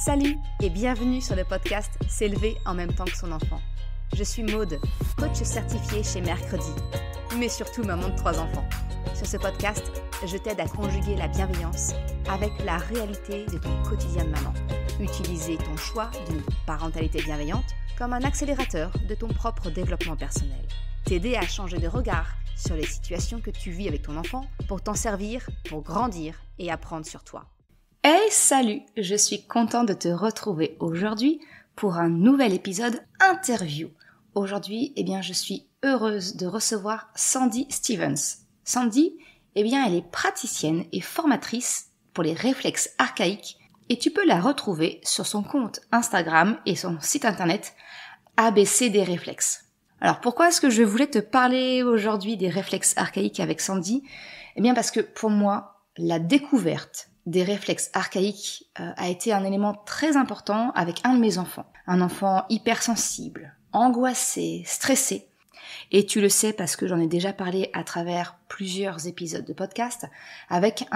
Salut et bienvenue sur le podcast S'élever en même temps que son enfant. Je suis Maude, coach certifiée chez Mercredi, mais surtout maman de 3 enfants. Sur ce podcast, je t'aide à conjuguer la bienveillance avec la réalité de ton quotidien de maman. Utiliser ton choix d'une parentalité bienveillante comme un accélérateur de ton propre développement personnel. T'aider à changer de regard sur les situations que tu vis avec ton enfant pour t'en servir, pour grandir et apprendre sur toi. Hey, salut! Je suis contente de te retrouver aujourd'hui pour un nouvel épisode interview. Aujourd'hui, je suis heureuse de recevoir Sandy Stevens. Sandy, elle est praticienne et formatrice pour les réflexes archaïques et tu peux la retrouver sur son compte Instagram et son site internet ABC des réflexes. Alors pourquoi est-ce que je voulais te parler aujourd'hui des réflexes archaïques avec Sandy ? Parce que pour moi, la découverte des réflexes archaïques a été un élément très important avec un de mes enfants. Un enfant hypersensible, angoissé, stressé. Et tu le sais parce que j'en ai déjà parlé à travers plusieurs épisodes de podcast, avec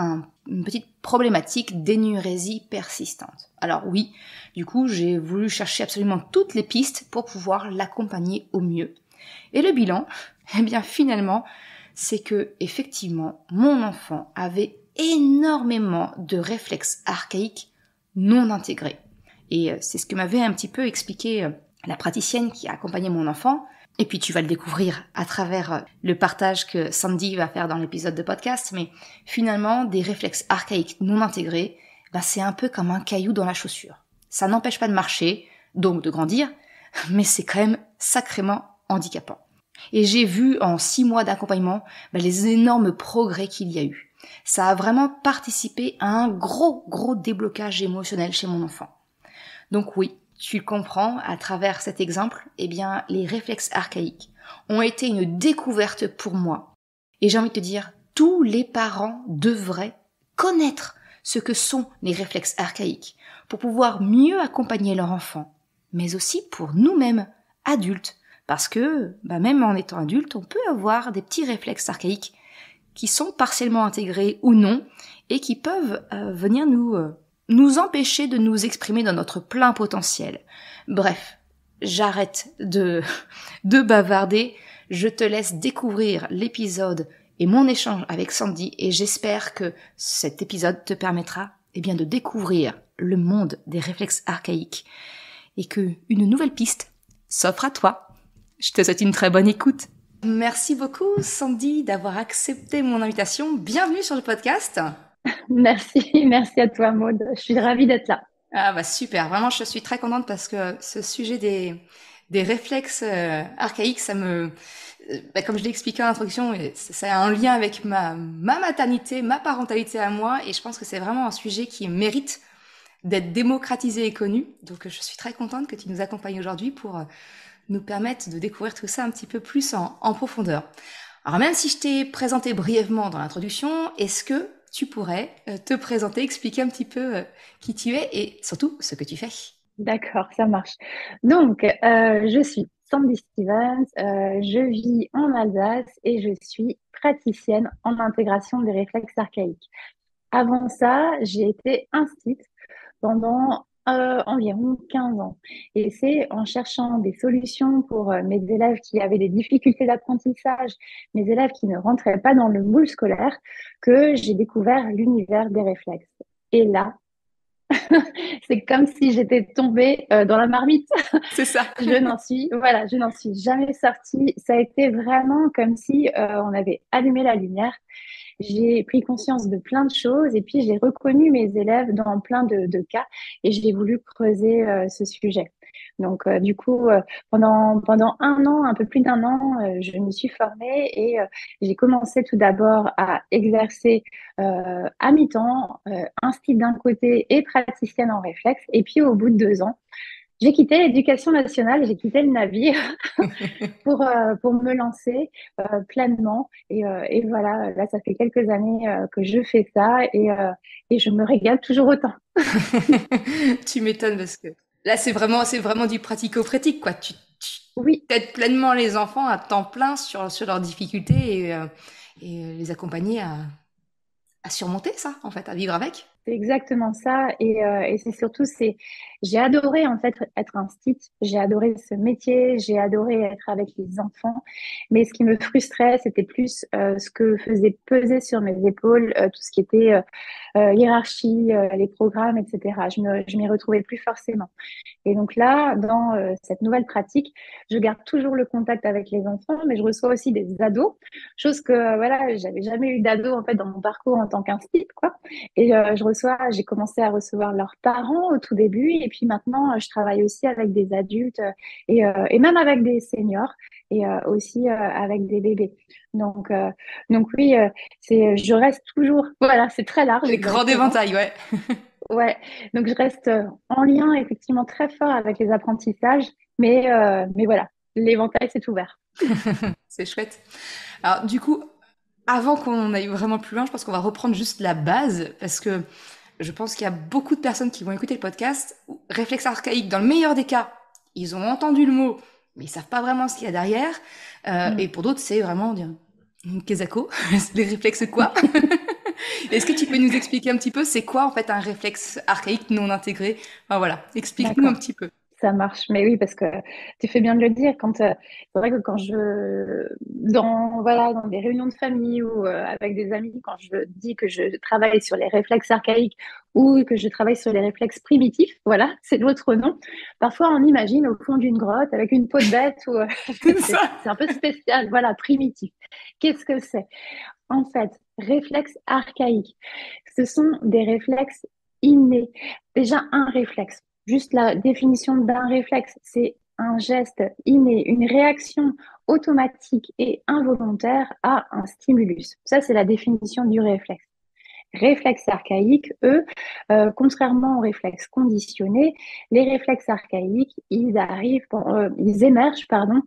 une petite problématique d'énurésie persistante. Alors oui, du coup, j'ai voulu chercher absolument toutes les pistes pour pouvoir l'accompagner au mieux. Et le bilan, finalement, c'est que effectivement, mon enfant avait énormément de réflexes archaïques non intégrés. Et c'est ce que m'avait un petit peu expliqué la praticienne qui a accompagné mon enfant. Et puis tu vas le découvrir à travers le partage que Sandy va faire dans l'épisode de podcast. Mais finalement, des réflexes archaïques non intégrés, c'est un peu comme un caillou dans la chaussure. Ça n'empêche pas de marcher, donc de grandir, mais c'est quand même sacrément handicapant. Et j'ai vu en 6 mois d'accompagnement les énormes progrès qu'il y a eu. Ça a vraiment participé à un gros déblocage émotionnel chez mon enfant. Donc oui, tu le comprends, à travers cet exemple, les réflexes archaïques ont été une découverte pour moi. Et j'ai envie de te dire, tous les parents devraient connaître ce que sont les réflexes archaïques pour pouvoir mieux accompagner leur enfant, mais aussi pour nous-mêmes, adultes, parce que même en étant adulte, on peut avoir des petits réflexes archaïques qui sont partiellement intégrés ou non, et qui peuvent venir nous empêcher de nous exprimer dans notre plein potentiel. Bref, j'arrête de bavarder, je te laisse découvrir l'épisode et mon échange avec Sandy, et j'espère que cet épisode te permettra de découvrir le monde des réflexes archaïques, et que une nouvelle piste s'offre à toi. Je te souhaite une très bonne écoute. Merci beaucoup Sandy d'avoir accepté mon invitation. Bienvenue sur le podcast. Merci à toi Maude. Je suis ravie d'être là. Ah super, vraiment je suis très contente parce que ce sujet des réflexes archaïques, ça me... comme je l'ai expliqué en introduction, ça a un lien avec ma maternité, ma parentalité à moi, et je pense que c'est vraiment un sujet qui mérite d'être démocratisé et connu. Donc je suis très contente que tu nous accompagnes aujourd'hui pour nous permettre de découvrir tout ça un petit peu plus en profondeur. Alors même si je t'ai présenté brièvement dans l'introduction, est-ce que tu pourrais te présenter, expliquer un petit peu qui tu es et surtout ce que tu fais? D'accord, ça marche. Donc, je suis Sandy Stevens, je vis en Alsace et je suis praticienne en intégration des réflexes archaïques. Avant ça, j'ai été instite pendant environ 15 ans. Et c'est en cherchant des solutions pour mes élèves qui avaient des difficultés d'apprentissage, mes élèves qui ne rentraient pas dans le moule scolaire, que j'ai découvert l'univers des réflexes. Et là, c'est comme si j'étais tombée dans la marmite. C'est ça. Je n'en suis jamais sortie. Ça a été vraiment comme si on avait allumé la lumière. J'ai pris conscience de plein de choses et puis j'ai reconnu mes élèves dans plein de cas et j'ai voulu creuser ce sujet. Donc, du coup, pendant un an, un peu plus d'un an, je me suis formée et j'ai commencé tout d'abord à exercer à mi-temps, instite d'un côté et praticienne en réflexe. Et puis, au bout de 2 ans, j'ai quitté l'éducation nationale, j'ai quitté le navire pour me lancer pleinement. Et voilà, là, ça fait quelques années que je fais ça et je me régale toujours autant. Tu m'étonnes parce que là, c'est vraiment du pratico-pratique, quoi. Tu Oui, aides pleinement les enfants à temps plein sur leurs difficultés et les accompagner à surmonter ça, en fait, à vivre avec. C'est exactement ça. Et c'est surtout, j'ai adoré en fait être un stitch. J'ai adoré ce métier. J'ai adoré être avec les enfants. Mais ce qui me frustrait, c'était plus ce que faisait peser sur mes épaules tout ce qui était hiérarchie, les programmes, etc. Je m'y retrouvais plus forcément. Et donc là, dans cette nouvelle pratique, je garde toujours le contact avec les enfants, mais je reçois aussi des ados, chose que voilà, j'avais jamais eu d'ados en fait dans mon parcours en tant qu'instite, quoi. Et j'ai commencé à recevoir leurs parents au tout début, et puis maintenant, je travaille aussi avec des adultes et même avec des seniors et aussi avec des bébés. Donc, euh, donc oui, je reste toujours, voilà, c'est très large Les grands exactement. éventails, ouais. Ouais, donc je reste en lien effectivement très fort avec les apprentissages, mais voilà, l'éventail c'est ouvert. C'est chouette. Alors, du coup, avant qu'on aille vraiment plus loin, je pense qu'on va reprendre juste la base, parce que je pense qu'il y a beaucoup de personnes qui vont écouter le podcast. Réflexe archaïque, dans le meilleur des cas, ils ont entendu le mot, mais ils savent pas vraiment ce qu'il y a derrière. Et Mm. pour d'autres, c'est vraiment dire Kezako, les réflexes quoi? Est-ce que tu peux nous expliquer un petit peu, c'est quoi en fait un réflexe archaïque non intégré? Enfin voilà, explique-nous un D'accord. petit peu. Ça marche, mais oui, parce que tu fais bien de le dire. C'est vrai que voilà, dans des réunions de famille ou avec des amis, quand je dis que je travaille sur les réflexes archaïques ou que je travaille sur les réflexes primitifs, voilà, c'est l'autre nom. Parfois, on imagine au fond d'une grotte avec une peau de bête ou C'est ça. c'est un peu spécial. Voilà, primitif. Qu'est-ce que c'est? En fait, réflexes archaïques, ce sont des réflexes innés. Déjà, un réflexe. Juste la définition d'un réflexe, c'est un geste inné, une réaction automatique et involontaire à un stimulus. Ça, c'est la définition du réflexe. Réflexes archaïques, eux, contrairement aux réflexes conditionnés, les réflexes archaïques, ils émergent, pardon,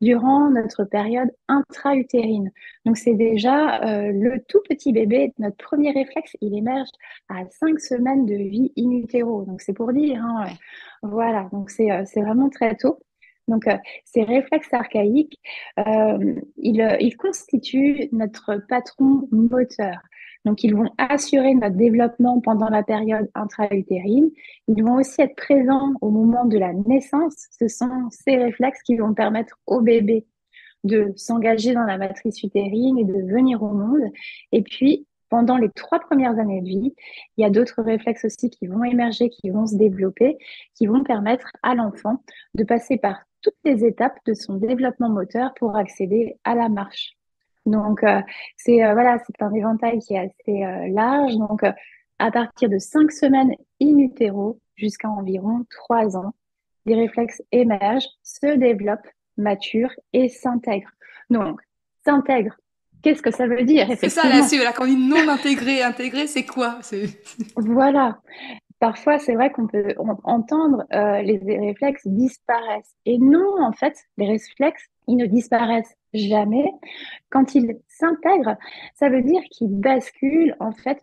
durant notre période intra-utérine. Donc, c'est déjà le tout petit bébé, notre premier réflexe, il émerge à 5 semaines de vie in utero. Donc, c'est pour dire, hein, Ouais. voilà, donc c'est vraiment très tôt. Donc, ces réflexes archaïques, ils constituent notre patron moteur. Donc, ils vont assurer notre développement pendant la période intra-utérine. Ils vont aussi être présents au moment de la naissance. Ce sont ces réflexes qui vont permettre au bébé de s'engager dans la matrice utérine et de venir au monde. Et puis, pendant les 3 premières années de vie, il y a d'autres réflexes aussi qui vont émerger, qui vont se développer, qui vont permettre à l'enfant de passer par toutes les étapes de son développement moteur pour accéder à la marche. Donc, voilà, c'est un éventail qui est assez large. Donc, à partir de 5 semaines in utero jusqu'à environ 3 ans, les réflexes émergent, se développent, maturent et s'intègrent. Donc, s'intègre, qu'est-ce que ça veut dire, C'est ça là, effectivement? c'est là quand on dit non intégré, intégré, c'est quoi? C'est Voilà. Parfois, c'est vrai qu'on peut entendre les réflexes disparaissent. Et non, en fait, les réflexes, ils ne disparaissent jamais. Quand ils s'intègrent, ça veut dire qu'ils basculent, en fait,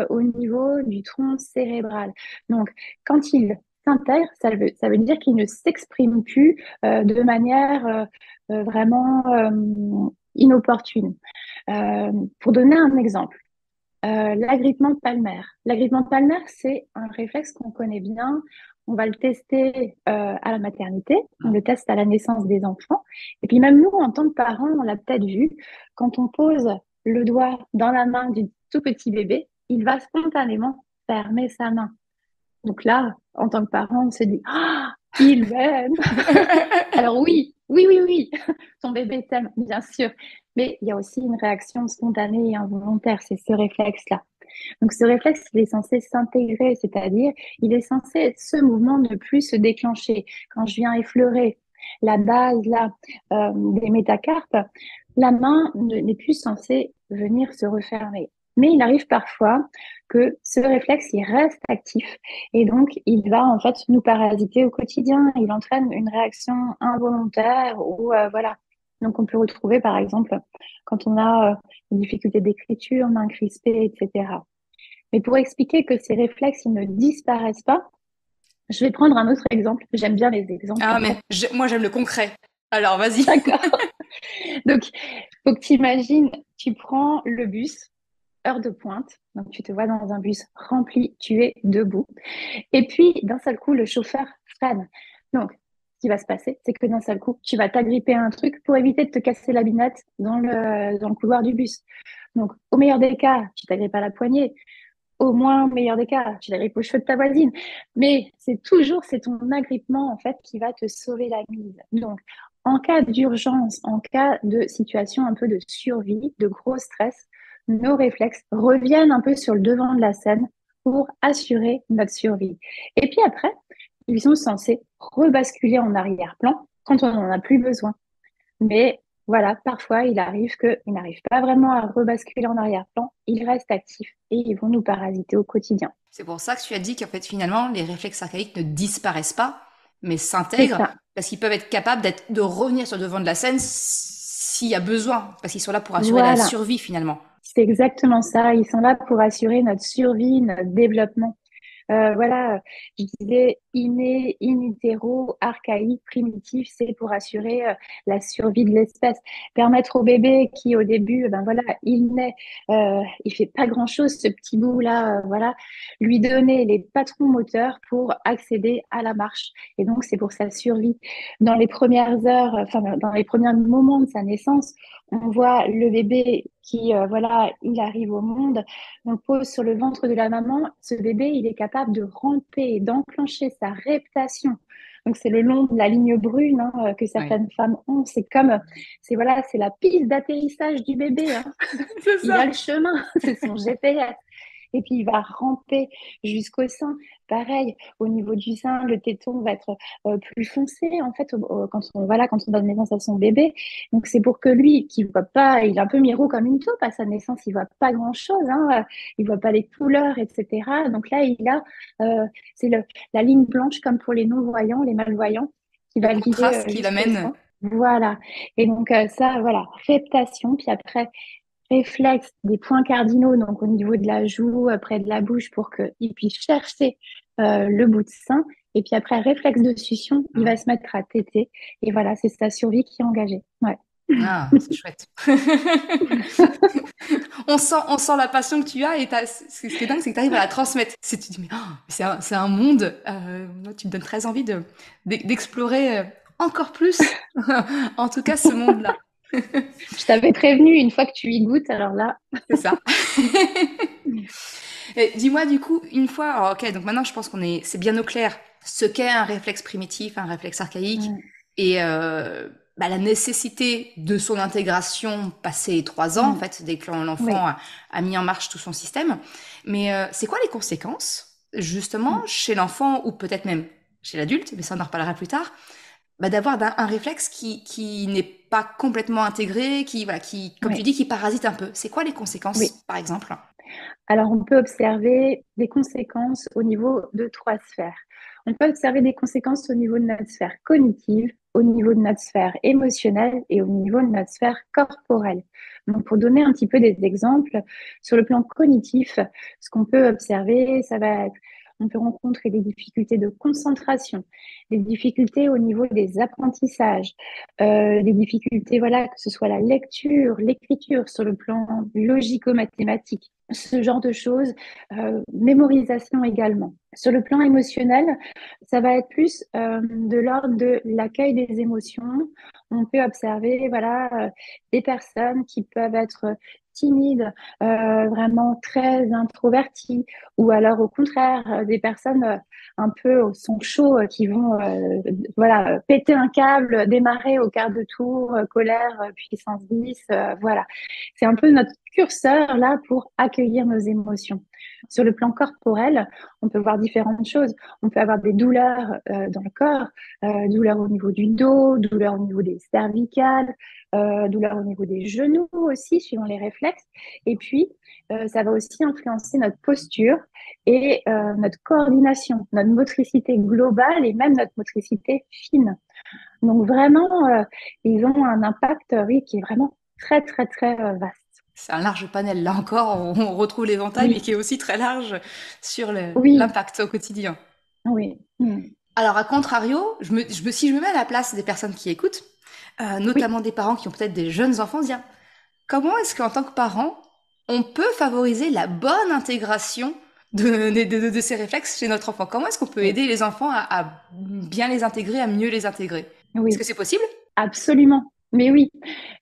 au niveau du tronc cérébral. Donc, quand ils s'intègrent, ça veut dire qu'ils ne s'expriment plus de manière vraiment inopportune. Pour donner un exemple, l'agrippement palmaire. L'agrippement palmaire, c'est un réflexe qu'on connaît bien. On va le tester à la maternité, on le teste à la naissance des enfants. Et puis même nous, en tant que parents, on l'a peut-être vu, quand on pose le doigt dans la main du tout petit bébé, il va spontanément fermer sa main. Donc là, en tant que parent, on se dit, ah, il m'aime. Alors oui, oui, oui, oui, ton bébé t'aime, bien sûr. Mais il y a aussi une réaction spontanée et involontaire, c'est ce réflexe-là. Donc ce réflexe, il est censé s'intégrer, c'est-à-dire il est censé, ce mouvement, ne plus se déclencher. Quand je viens effleurer la base là, des métacarpes, la main n'est plus censée venir se refermer. Mais il arrive parfois que ce réflexe, il reste actif et donc il va en fait nous parasiter au quotidien. Il entraîne une réaction involontaire ou voilà. Donc on peut retrouver par exemple quand on a une difficulté d'écriture, main crispée, etc. Mais pour expliquer que ces réflexes, ils ne disparaissent pas, je vais prendre un autre exemple. J'aime bien les exemples ah en mais fait. moi j'aime le concret. Alors vas-y. D'accord. Donc, faut que tu imagines, tu prends le bus heure de pointe. Donc, tu te vois dans un bus rempli, tu es debout. Et puis, d'un seul coup, le chauffeur freine. Donc, ce qui va se passer, c'est que d'un seul coup, tu vas t'agripper à un truc pour éviter de te casser la binette dans le couloir du bus. Donc, au meilleur des cas, tu t'agrippes à la poignée. Au moins, meilleur des cas, tu l'agrippes aux cheveux de ta voisine. Mais c'est ton agrippement, en fait, qui va te sauver la mise. Donc, en cas d'urgence, en cas de situation un peu de survie, de gros stress, nos réflexes reviennent un peu sur le devant de la scène pour assurer notre survie. Et puis après, ils sont censés rebasculer en arrière-plan quand on n'en a plus besoin. Mais voilà, parfois, il arrive qu'ils n'arrivent pas vraiment à rebasculer en arrière-plan, ils restent actifs et ils vont nous parasiter au quotidien. C'est pour ça que tu as dit qu'en fait, finalement, les réflexes archaïques ne disparaissent pas, mais C'est s'intègrent, ça. parce qu'ils peuvent être capables de revenir sur le devant de la scène s'il y a besoin, parce qu'ils sont là pour assurer la Voilà, survie, finalement. c'est exactement ça. Ils sont là pour assurer notre survie, notre développement. Voilà, je disais inné, in utero, archaïque, primitif, c'est pour assurer la survie de l'espèce. Permettre au bébé qui, au début, ben voilà, il naît, il fait pas grand-chose, ce petit bout-là, voilà, lui donner les patrons moteurs pour accéder à la marche. Et donc, c'est pour sa survie. Dans les premières heures, enfin, dans les premiers moments de sa naissance, on voit le bébé qui, voilà, il arrive au monde, on le pose sur le ventre de la maman, ce bébé, il est capable de ramper, d'enclencher sa reptation. Donc, c'est le long de la ligne brune que Oui, certaines femmes ont. C'est voilà, c'est la piste d'atterrissage du bébé, hein. c'est Il ça. a le chemin, c'est son GPS. Et puis, il va ramper jusqu'au sein. Pareil, au niveau du sein, le téton va être plus foncé, en fait, quand on donne naissance à son bébé. Donc, c'est pour que lui, qui voit pas, il est un peu miro comme une taupe à sa naissance, il voit pas grand-chose, hein, il voit pas les couleurs, etc. Donc là, euh, c'est la ligne blanche, comme pour les non-voyants, les malvoyants, qui Le va le guider contraste qu'il jusqu'au amène. sein. Voilà. Et donc, ça, voilà, reptation. Puis après, réflexe des points cardinaux, donc au niveau de la joue, près de la bouche, pour qu'il puisse chercher le bout de sein. Et puis après, réflexe de succion, il va se mettre à téter. Et voilà, c'est sa survie qui est engagée. Ouais. Ah, c'est chouette. On sent la passion que tu as et ce qui est dingue, c'est que tu arrives à la transmettre. Tu dis, mais oh, c'est un monde. Moi, tu me donnes très envie d'explorer encore plus, en tout cas, ce monde-là. Je t'avais prévenu une fois que tu y goûtes, alors là. C'est ça. Et dis-moi, du coup, une fois, alors, ok, donc maintenant, je pense c'est bien au clair ce qu'est un réflexe primitif, un réflexe archaïque, Mm, et la nécessité de son intégration passé 3 ans, en mm, fait, dès que oui, l'enfant a mis en marche tout son système. Mais c'est quoi les conséquences, justement, mm, chez l'enfant, ou peut-être même chez l'adulte, mais ça on en reparlera plus tard, d'avoir un réflexe qui n'est pas complètement intégré, voilà, comme tu oui, dis, qui parasite un peu. C'est quoi les conséquences, oui. par exemple? Alors, on peut observer des conséquences au niveau de 3 sphères. On peut observer des conséquences au niveau de notre sphère cognitive, au niveau de notre sphère émotionnelle et au niveau de notre sphère corporelle. Donc, pour donner un petit peu des exemples, sur le plan cognitif, ce qu'on peut observer, ça va être, on peut rencontrer des difficultés de concentration, des difficultés au niveau des apprentissages, des difficultés, voilà, que ce soit la lecture, l'écriture sur le plan logico-mathématique, ce genre de choses, mémorisation également. Sur le plan émotionnel, ça va être plus de l'ordre de l'accueil des émotions. On peut observer, voilà, des personnes qui peuvent être timides, vraiment très introverties, ou alors au contraire, des personnes un peu au son chaud qui vont, voilà, péter un câble, démarrer au quart de tour, colère, puissance 10, voilà. C'est un peu notre curseur là pour accueillir nos émotions. Sur le plan corporel, on peut voir différentes choses. On peut avoir des douleurs dans le corps, douleurs au niveau du dos, douleurs au niveau des cervicales, douleurs au niveau des genoux aussi, suivant les réflexes. Et puis, ça va aussi influencer notre posture et notre coordination, notre motricité globale et même notre motricité fine. Donc vraiment, ils ont un impact, oui, qui est vraiment très, très, très vaste. C'est un large panel. Là encore, on retrouve l'éventail, mais Oui, qui est aussi très large sur oui, l'impact au quotidien. oui, Alors, à contrario, si je me mets à la place des personnes qui écoutent, oui, notamment des parents qui ont peut-être des jeunes enfants, se dire comment est-ce qu'en tant que parent, on peut favoriser la bonne intégration de ces réflexes chez notre enfant. Comment est-ce qu'on peut Oui. aider les enfants à bien les intégrer, à mieux les intégrer? Est-ce Oui. que c'est possible? Absolument. Mais oui,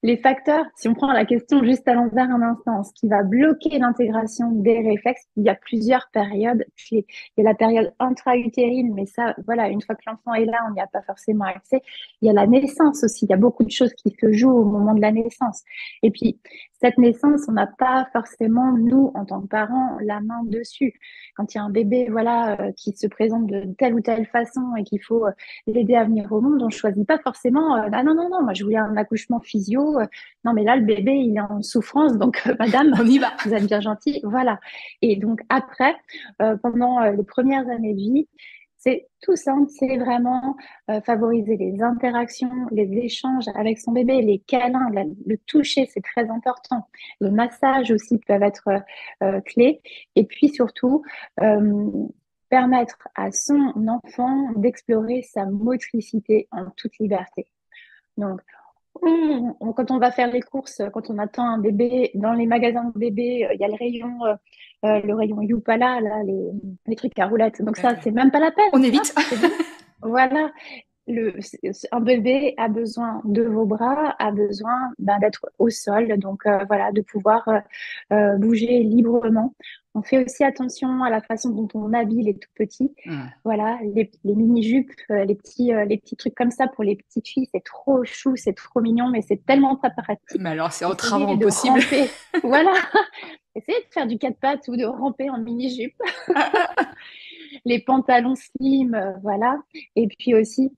les facteurs, si on prend la question juste à l'envers un instant, ce qui va bloquer l'intégration des réflexes, il y a plusieurs périodes clés. Il y a la période intra-utérine, mais ça, voilà, une fois que l'enfant est là, on n'y a pas forcément accès. Il y a la naissance aussi. Il y a beaucoup de choses qui se jouent au moment de la naissance. Et puis, cette naissance, on n'a pas forcément, nous, en tant que parents, la main dessus. Quand il y a un bébé, voilà, qui se présente de telle ou telle façon et qu'il faut l'aider à venir au monde, on choisit pas forcément ah non non non, moi je voulais un accouchement physio, non mais là le bébé il est en souffrance donc madame On y va. vous êtes bien gentille, voilà. Et donc après pendant les premières années de vie, c'est tout simple, c'est vraiment favoriser les interactions, les échanges avec son bébé, les câlins, le toucher, c'est très important. Les massages aussi peuvent être clés. Et puis surtout, euh, permettre à son enfant d'explorer sa motricité en toute liberté. Donc, quand on va faire les courses, quand on attend un bébé, dans les magasins de bébés, il y a le rayon Youpala, là, les trucs à roulettes. Donc ça, c'est même pas la peine. On Hop, évite. c'est bon. Voilà. Un bébé a besoin de vos bras, a besoin d'être au sol, donc voilà, de pouvoir bouger librement. On fait aussi attention à la façon dont on habille les tout petits. Voilà, les mini-jupes, les petits trucs comme ça pour les petites filles, c'est trop chou, c'est trop mignon, mais c'est tellement pas pratique. Mais alors, c'est entravant Essayez au de possible. ramper. Voilà, essayez de faire du quatre pattes ou de ramper en mini-jupe. Les pantalons slim, voilà. Et puis aussi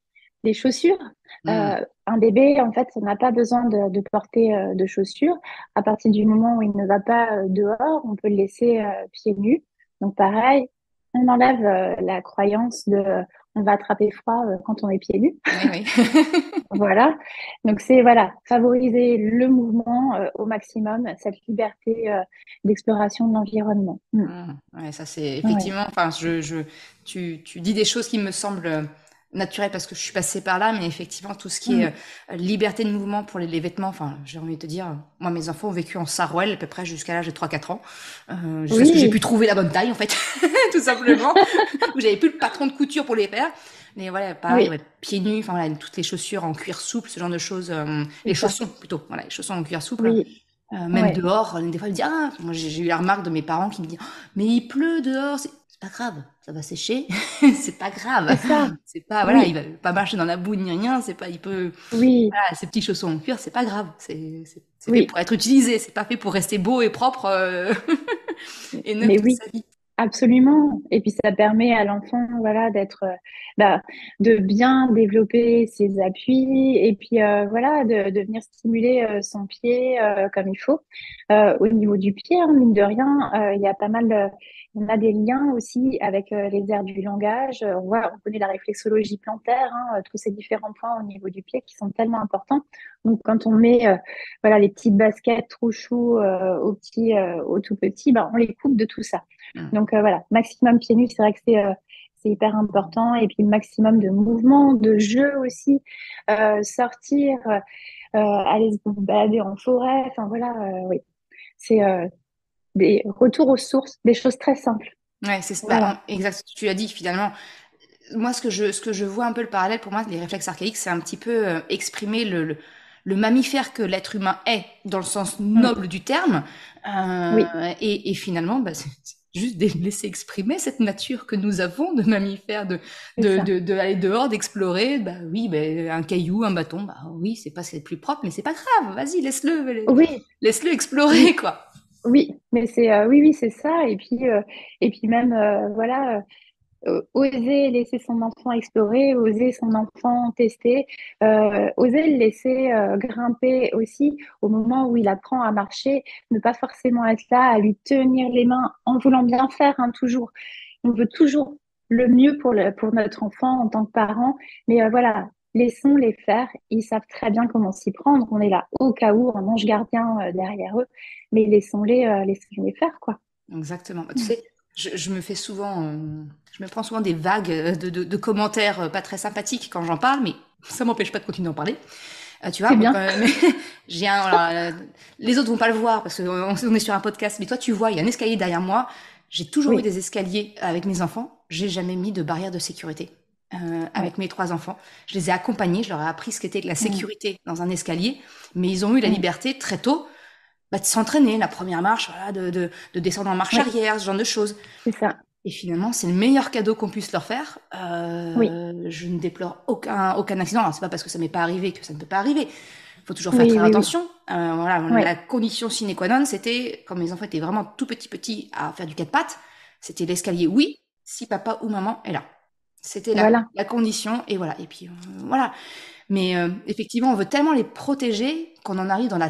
les chaussures. Un bébé, en fait, n'a pas besoin de porter de chaussures. À partir du moment où il ne va pas dehors, on peut le laisser pieds nus. Donc pareil, on enlève la croyance de on va attraper froid quand on est pieds nus. Oui, oui. Voilà. Donc c'est voilà, favoriser le mouvement au maximum, cette liberté d'exploration de l'environnement. Ouais, ça c'est Ouais. effectivement. Enfin, tu dis des choses qui me semblent naturelles parce que je suis passée par là, mais effectivement tout ce qui est Mm. liberté de mouvement pour les vêtements. Enfin, j'ai envie de te dire, moi mes enfants ont vécu en Sarouel à peu près jusqu'à l'âge de 3-4 ans, jusqu'à ce que j'ai pu Oui, trouver la bonne taille en fait, tout simplement, où j'avais plus le patron de couture pour les faire. Mais voilà, pareil, oui, ouais, pieds nus, enfin voilà, toutes les chaussures en cuir souple, ce genre de choses, les c'est ça. chaussons plutôt, voilà, les chaussons en cuir souple. Oui, Même ouais, dehors, des fois, ils me disent, ah, moi j'ai eu la remarque de mes parents qui me disent, oh, mais il pleut dehors, c'est pas grave, ça va sécher, c'est pas grave, c'est ça. c'est pas, voilà, il Oui, va pas marcher dans la boue ni rien, c'est pas, il peut, oui, voilà, ces petits chaussons en cuir, c'est pas grave, c'est fait oui. pour être utilisé, c'est pas fait pour rester beau et propre, et neuf Mais toute oui, sa vie. absolument. Et puis ça permet à l'enfant, voilà, bah, de bien développer ses appuis et puis voilà, de venir stimuler son pied comme il faut. Au niveau du pied, hein, mine de rien, il y a pas mal, on a des liens aussi avec les aires du langage. On connaît la réflexologie plantaire, hein, tous ces différents points au niveau du pied qui sont tellement importants. Donc quand on met voilà les petites baskets trop chou aux tout petits, ben, on les coupe de tout ça. Mm. Donc voilà, maximum pieds nus, c'est vrai que c'est hyper important. Et puis maximum de mouvement, de jeu aussi, sortir, aller se balader en forêt. Enfin voilà, oui, c'est des retours aux sources, des choses très simples. Ouais, c'est, Voilà. exact, tu l'as dit finalement. Moi, ce que je vois un peu le parallèle pour moi, les réflexes archaïques, c'est un petit peu exprimer le mammifère que l'être humain est, dans le sens Mm. noble du terme, Oui, et finalement, bah, c'est juste de laisser exprimer cette nature que nous avons de mammifères, c'est ça. de aller dehors, d'explorer. Bah oui, bah, un caillou, un bâton, bah oui, c'est pas ce qu'il y a de plus propre, mais c'est pas grave. Vas-y, Oui, laisse-le explorer, oui, quoi. oui, mais c'est oui, oui, c'est ça. Et puis même voilà. Oser laisser son enfant explorer, oser son enfant tester, oser le laisser grimper aussi au moment où il apprend à marcher, ne pas forcément être là à lui tenir les mains en voulant bien faire, hein, toujours. On veut toujours le mieux pour notre enfant en tant que parent, mais voilà, laissons-les faire. Ils savent très bien comment s'y prendre. On est là au cas où, un ange gardien derrière eux, mais laissons-les faire, quoi. Exactement. Bah, tu Mm. sais, je me fais souvent, je me prends souvent des vagues de commentaires pas très sympathiques quand j'en parle, mais ça m'empêche pas de continuer d'en parler. Tu vois, C'est bien. alors, les autres vont pas le voir parce qu'on est sur un podcast, mais toi, tu vois, il y a un escalier derrière moi. J'ai toujours eu Oui, des escaliers avec mes enfants. J'ai jamais mis de barrière de sécurité ouais. avec mes 3 enfants. Je les ai accompagnés, je leur ai appris ce qu'était que la Mm, sécurité dans un escalier, mais ils ont eu la mm. liberté très tôt de s'entraîner, la première marche, voilà, de descendre en marche Oui, arrière, ce genre de choses. c'est ça. Et finalement, c'est le meilleur cadeau qu'on puisse leur faire. Oui, Je ne déplore aucun accident. Alors, c'est pas parce que ça m'est pas arrivé que ça ne peut pas arriver. Il faut toujours faire oui, très oui, oui. attention. Voilà, Oui, la condition sine qua non, c'était, quand mes enfants étaient vraiment tout petits à faire du quatre pattes, c'était l'escalier, oui, si papa ou maman est là. C'était voilà. la condition, et voilà. Et puis, voilà. Mais effectivement, on veut tellement les protéger qu'on en arrive dans la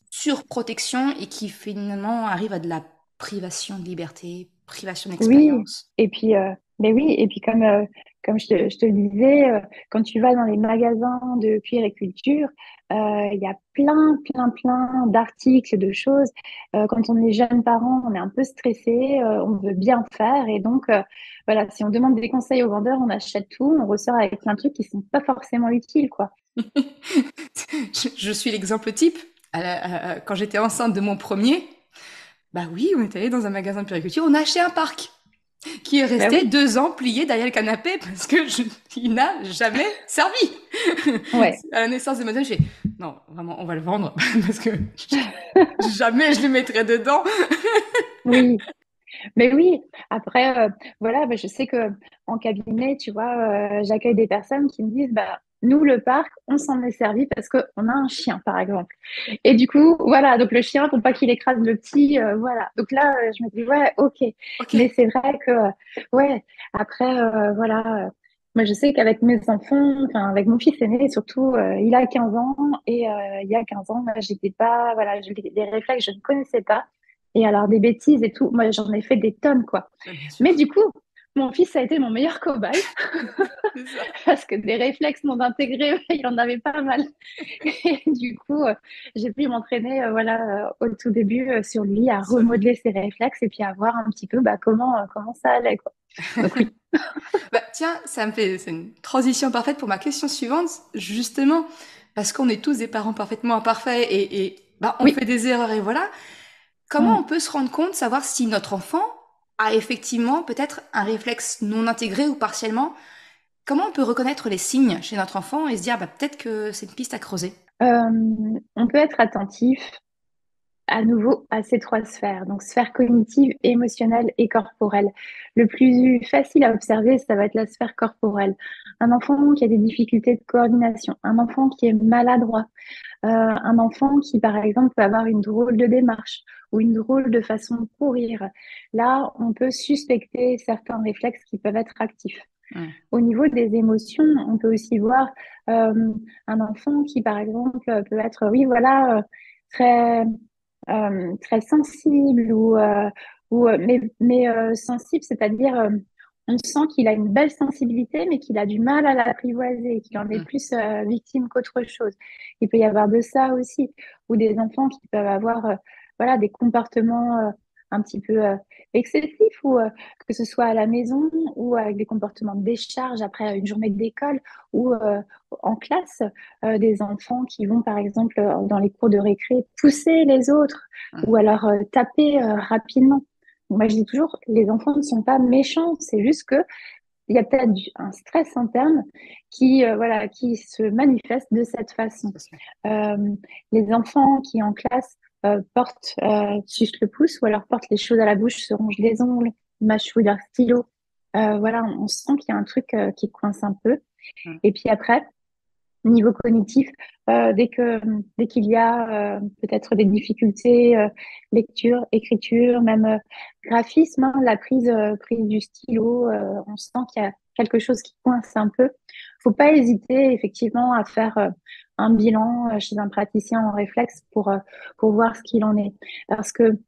surprotection et qui finalement arrive à de la privation de liberté, privation Oui, d'expérience. et puis, mais oui, et puis comme je te le disais, quand tu vas dans les magasins de puériculture, il y a plein d'articles, de choses. Quand on est jeune parent, on est un peu stressé, on veut bien faire, et donc, voilà, si on demande des conseils aux vendeurs, on achète tout, on ressort avec plein de trucs qui sont pas forcément utiles, quoi. Je suis l'exemple type. Quand j'étais enceinte de mon premier, bah oui, on est allé dans un magasin de puriculture, on a acheté un parc qui est Ben resté oui, 2 ans plié derrière le canapé parce que il n'a jamais servi. ouais. À la naissance de Mademoiselle, j'ai fait, non, vraiment, on va le vendre parce que jamais je le mettrai dedans. Oui, mais oui, après, voilà, bah, je sais que en cabinet, tu vois, j'accueille des personnes qui me disent, bah, nous, le parc, on s'en est servi parce qu'on a un chien, par exemple. Et du coup, voilà, donc le chien, pour pas qu'il écrase le petit, voilà. Donc là, je me dis, ouais, ok. Ok, Mais c'est vrai que, ouais, après, voilà, moi, je sais qu'avec mes enfants, enfin, avec mon fils aîné, surtout, il a 15 ans, et il y a 15 ans, moi, j'étais pas, voilà, j'ai des réflexes, je ne connaissais pas. Et alors, des bêtises et tout, moi, j'en ai fait des tonnes, quoi. bah, bien sûr, Mais du coup, mon fils a été mon meilleur cobaye c'est ça. parce que des réflexes non intégrés, il en avait pas mal. Et du coup, j'ai pu m'entraîner, voilà, au tout début sur lui à Sur lui. remodeler ses réflexes et puis à voir un petit peu bah, comment ça allait, quoi. Donc oui. Bah, tiens, c'est une transition parfaite pour ma question suivante, justement, parce qu'on est tous des parents parfaitement imparfaits et bah, on Oui. fait des erreurs et voilà. Comment on Mm. peut se rendre compte, savoir si notre enfant a effectivement peut-être un réflexe non intégré ou partiellement? Comment on peut reconnaître les signes chez notre enfant et se dire, bah, peut-être que c'est une piste à creuser? On peut être attentif à nouveau à ces trois sphères, donc sphère cognitive, émotionnelle et corporelle. Le plus facile à observer, ça va être la sphère corporelle. Un enfant qui a des difficultés de coordination, un enfant qui est maladroit, un enfant qui, par exemple, peut avoir une drôle de démarche ou une drôle de façon de courir. Là, on peut suspecter certains réflexes qui peuvent être actifs. Hmm. Au niveau des émotions, on peut aussi voir un enfant qui, par exemple, peut être, oui, voilà, très très sensible mais sensible, c'est-à-dire on sent qu'il a une belle sensibilité, mais qu'il a du mal à l'apprivoiser, qu'il en est Hmm. plus victime qu'autre chose. Il peut y avoir de ça aussi, ou des enfants qui peuvent avoir voilà, des comportements un petit peu excessifs, ou que ce soit à la maison, ou avec des comportements de décharge après une journée d'école, ou en classe, des enfants qui vont, par exemple, dans les cours de récré, pousser les autres ou Hmm. alors taper rapidement. Moi, je dis toujours, les enfants ne sont pas méchants, c'est juste que il y a peut-être un stress interne voilà, qui se manifeste de cette façon. Euh, les enfants qui en classe sucent le pouce ou alors portent les choses à la bouche, se rongent les ongles, mâchouillent leur stylo. Voilà, on sent qu'il y a un truc qui coince un peu. Hmm. Et puis après, niveau cognitif, dès qu'il y a peut-être des difficultés, lecture, écriture, même graphisme, hein, la prise du stylo, on sent qu'il y a quelque chose qui coince un peu. Faut pas hésiter effectivement à faire un bilan chez un praticien en réflexe pour voir ce qu'il en est. Parce que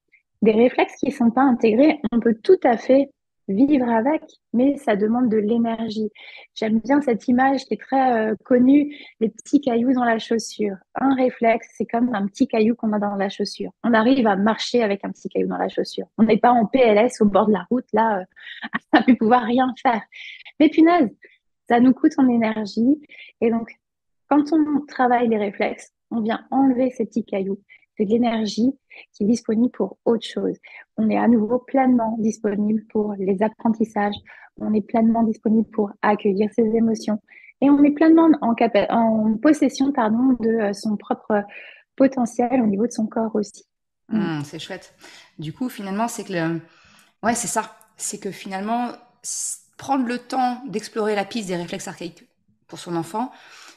des réflexes qui sont pas intégrés, on peut tout à fait vivre avec, mais ça demande de l'énergie. J'aime bien cette image qui est très connue, les petits cailloux dans la chaussure. Un réflexe, c'est comme un petit caillou qu'on a dans la chaussure. On arrive à marcher avec un petit caillou dans la chaussure. On n'est pas en PLS au bord de la route, là, à ne pouvoir rien faire. Mais punaise, ça nous coûte en énergie. Et donc, quand on travaille les réflexes, on vient enlever ces petits cailloux. C'est de l'énergie qui est disponible pour autre chose. On est à nouveau pleinement disponible pour les apprentissages. On est pleinement disponible pour accueillir ses émotions. Et on est pleinement en possession, pardon, de son propre potentiel au niveau de son corps aussi. C'est chouette. Du coup, finalement, c'est que ouais, c'est ça. C'est que finalement, prendre le temps d'explorer la piste des réflexes archaïques pour son enfant,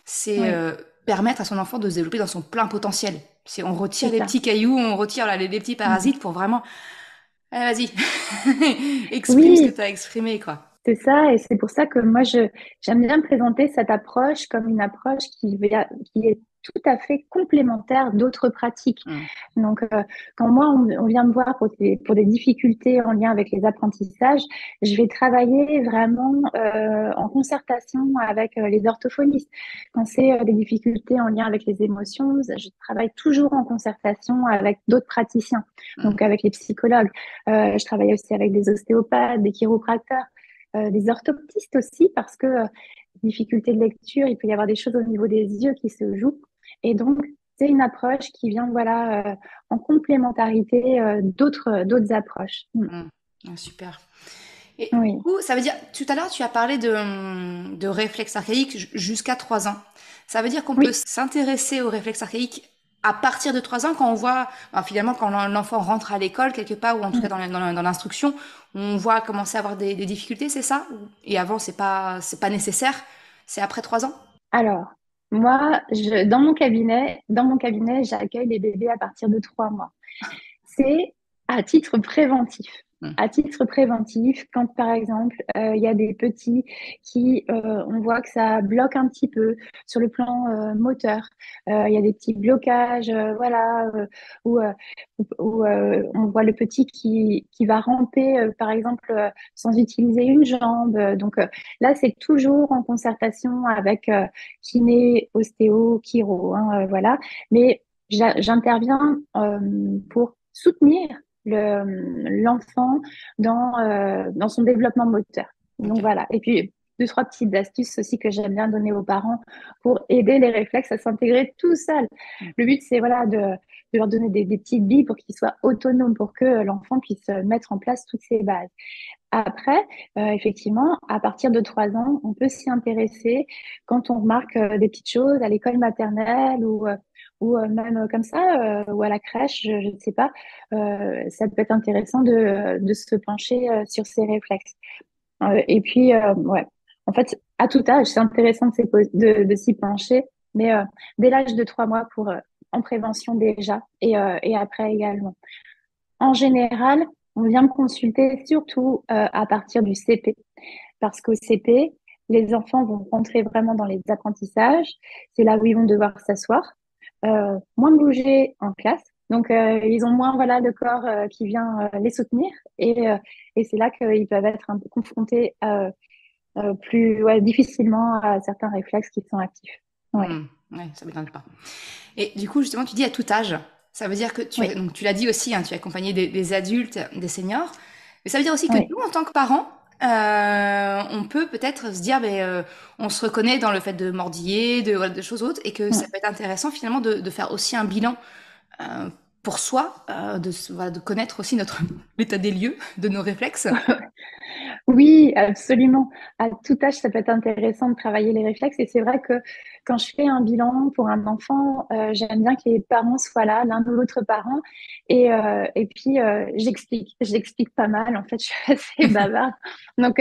c'est Oui, permettre à son enfant de se développer dans son plein potentiel. C'est on retire c'est les ça. petits cailloux, on retire là, les petits parasites pour vraiment, allez, vas-y, exprime ce que Oui, tu as exprimé, quoi. c'est ça, et c'est pour ça que moi, j'aime bien présenter cette approche comme une approche qui est tout à fait complémentaire d'autres pratiques. Mm. Donc, quand moi, on vient me voir pour des difficultés en lien avec les apprentissages, je vais travailler vraiment en concertation avec les orthophonistes. Quand c'est des difficultés en lien avec les émotions, je travaille toujours en concertation avec d'autres praticiens, Mm. donc avec les psychologues. Je travaille aussi avec des ostéopathes, des chiropracteurs, des orthoptistes aussi, parce que difficulté de lecture, il peut y avoir des choses au niveau des yeux qui se jouent. Et donc, c'est une approche qui vient voilà, en complémentarité d'autres approches. Mm. Ah, super. Et du Oui, coup, ça veut dire, tout à l'heure, tu as parlé de réflexes archaïques jusqu'à 3 ans. Ça veut dire qu'on peut oui, s'intéresser aux réflexes archaïques à partir de 3 ans, quand on voit, finalement, quand l'enfant rentre à l'école quelque part, ou en tout cas dans l'instruction, on voit commencer à avoir des difficultés, c'est ça? Et avant, c'est pas nécessaire, c'est après 3 ans? alors, moi, dans mon cabinet, j'accueille les bébés à partir de 3 mois. C'est à titre préventif. Hmm. À titre préventif, quand par exemple il y a des petits qui, on voit que ça bloque un petit peu sur le plan moteur, il y a des petits blocages, voilà, où on voit le petit qui va ramper, par exemple, sans utiliser une jambe. Donc là, c'est toujours en concertation avec kiné, ostéo, chiro, hein, voilà. Mais j'interviens pour soutenir l'enfant dans son développement moteur. Donc Ok. voilà. Et puis, deux, trois petites astuces aussi que j'aime bien donner aux parents pour aider les réflexes à s'intégrer tout seuls. Hmm. Le but, c'est voilà, de leur donner des petites billes pour qu'ils soient autonomes, pour que l'enfant puisse mettre en place toutes ces bases. Après, effectivement, à partir de 3 ans, on peut s'y intéresser quand on remarque des petites choses à l'école maternelle ou même comme ça, ou à la crèche, je ne sais pas. Ça peut être intéressant de se pencher sur ces réflexes. Et puis, ouais, en fait, à tout âge, c'est intéressant de s'y pencher, mais dès l'âge de 3 mois en prévention déjà, et après également. En général, on vient me consulter surtout à partir du CP, parce qu'au CP, les enfants vont rentrer vraiment dans les apprentissages. C'est là où ils vont devoir s'asseoir, moins bouger en classe. Donc, ils ont moins voilà, le corps qui vient les soutenir. Et c'est là qu'ils peuvent être un peu confrontés plus ouais, difficilement à certains réflexes qui sont actifs. Ouais, Ouais, ça m'étonne pas. Et du coup, justement, tu dis à tout âge. Ça veut dire que oui, donc tu l'as dit aussi, hein, tu as accompagné des adultes, des seniors. Mais ça veut dire aussi que oui. nous, en tant que parents, on peut peut-être se dire, on se reconnaît dans le fait de mordiller, voilà, de choses autres, et que ça peut être intéressant finalement de faire aussi un bilan euh, pour soi, voilà, de connaître aussi l'état des lieux de nos réflexes. Oui, absolument. À tout âge, ça peut être intéressant de travailler les réflexes. Et c'est vrai que quand je fais un bilan pour un enfant, j'aime bien que les parents soient là, l'un ou l'autre parent. Et puis, j'explique. J'explique pas mal. En fait, je suis assez bavarde. Donc,